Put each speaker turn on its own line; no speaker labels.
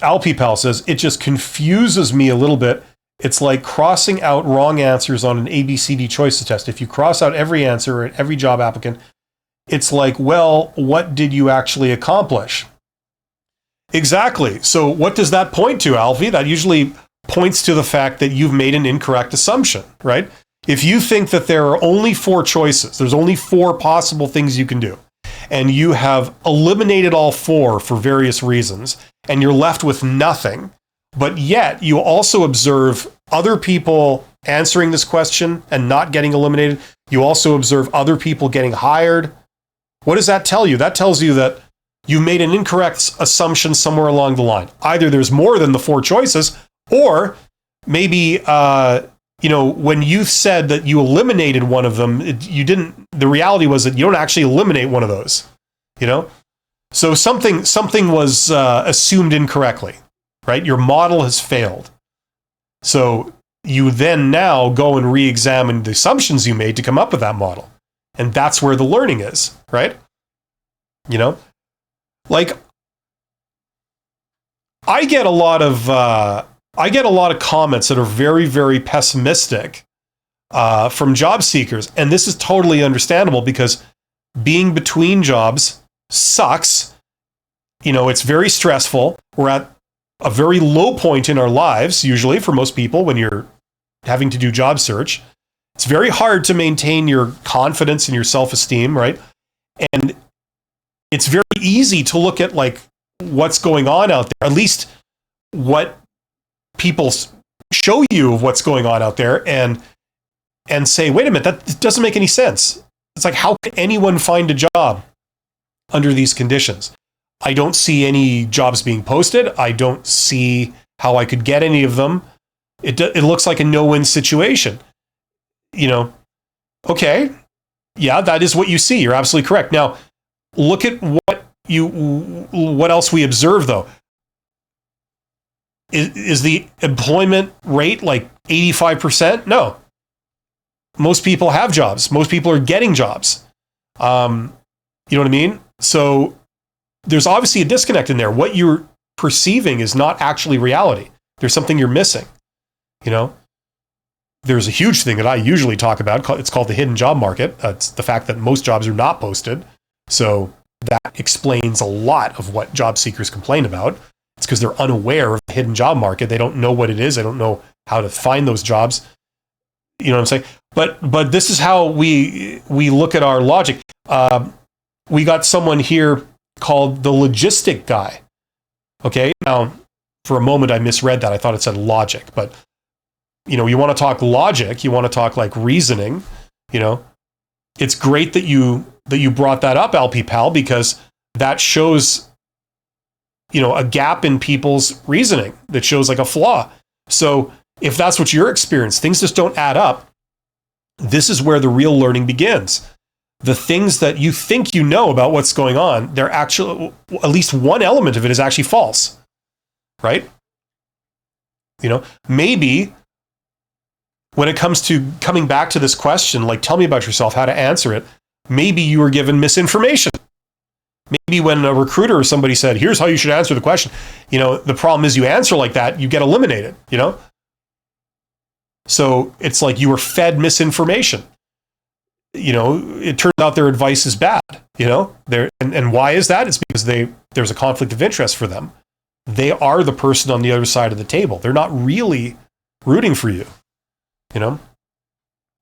Alpipal says, it just confuses me a little bit. It's like crossing out wrong answers on an ABCD choices test. If you cross out every answer at every job applicant, it's like, well, what did you actually accomplish? Exactly. So what does that point to, Alfie? That usually points to the fact that you've made an incorrect assumption, right? If you think that there are only 4 choices, there's only 4 possible things you can do, and you have eliminated all 4 for various reasons, and you're left with nothing, but yet you also observe other people answering this question and not getting eliminated. You also observe other people getting hired. What does that tell you? That tells you that you made an incorrect assumption somewhere along the line. Either there's more than the 4 choices, or maybe, when you said that you eliminated one of them, you didn't. The reality was that you don't actually eliminate one of those. So something was assumed incorrectly, right? Your model has failed. So you then now go and re-examine the assumptions you made to come up with that model, and that's where the learning is, right? Like I get a lot of comments that are very, very pessimistic from job seekers, and this is totally understandable because being between jobs sucks. It's very stressful. We're at a very low point in our lives, usually for most people, when you're having to do job search. It's very hard to maintain your confidence and your self-esteem, right? And it's very easy to look at like what's going on out there, at least what people show you of what's going on out there, and say, wait a minute, that doesn't make any sense. It's like, how can anyone find a job under these conditions? I don't see any jobs being posted. I don't see how I could get any of them. It looks like a no-win situation. Okay, yeah, that is what you see. You're absolutely correct. Now, look at what else we observe, though. Is the employment rate like 85%? No. Most people have jobs. Most people are getting jobs. You know what I mean? So there's obviously a disconnect in there. What you're perceiving is not actually reality. There's something you're missing. There's a huge thing that I usually talk about. It's called the hidden job market. It's the fact that most jobs are not posted. So that explains a lot of what job seekers complain about. It's because they're unaware of the hidden job market. They don't know what it is. They don't know how to find those jobs. You know what I'm saying? But this is how we look at our logic. We got someone here called the logistic guy. Okay, now for a moment I misread that. I thought it said logic, but you want to talk logic. You want to talk like reasoning. It's great that you brought that up, LP Pal, because that shows a gap in people's reasoning. That shows like a flaw. So if that's what you're experiencing, things just don't add up. This is where the real learning begins. The things that you think you know about what's going on, they're actually, at least one element of it is actually false, right? Maybe when it comes to coming back to this question, like tell me about yourself, how to answer it, maybe you were given misinformation. Maybe when a recruiter or somebody said, here's how you should answer the question, the problem is you answer like that, you get eliminated, So it's like you were fed misinformation. It turns out their advice is bad, and why is that? It's because there's a conflict of interest for them. They are the person on the other side of the table. They're not really rooting for you,